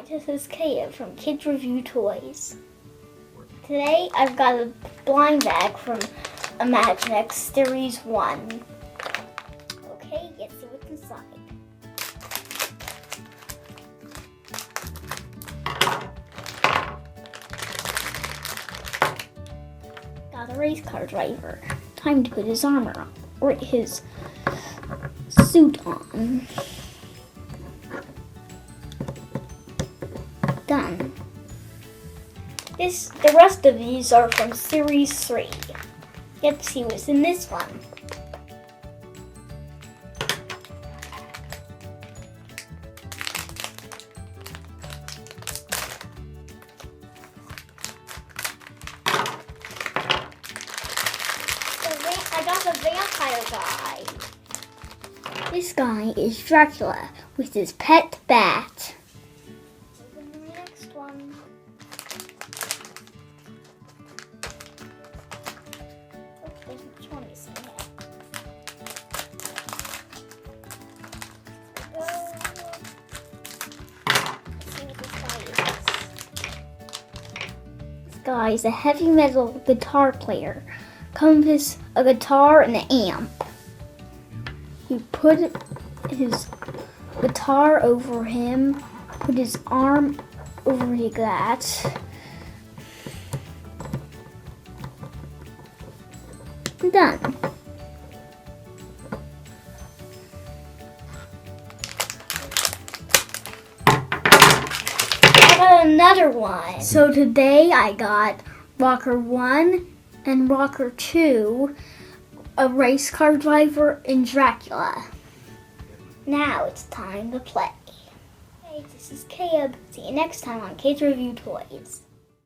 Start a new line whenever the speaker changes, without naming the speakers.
Hi, this is Kaya from Kids Review Toys. Today I've got a blind bag from Imaginext Series 1. Okay, let's see what's inside. Got a race car driver. Time to put his armor on, or his suit on. Done. The rest of these are from Series 3. Let's see what's in this one. I got the vampire guy. This guy is Dracula with his pet bat. Open the next one. Which one is it? Let's see what this guy is. This guy is a heavy metal guitar player. Comes with a guitar and an amp. You put his guitar over him, put his arm over that. Done. I got another one. So today I got Rocker 1 and Rocker 2, a race car driver, and Dracula. Now it's time to play. Hey, this is Caleb. See you next time on Kids Review Toys.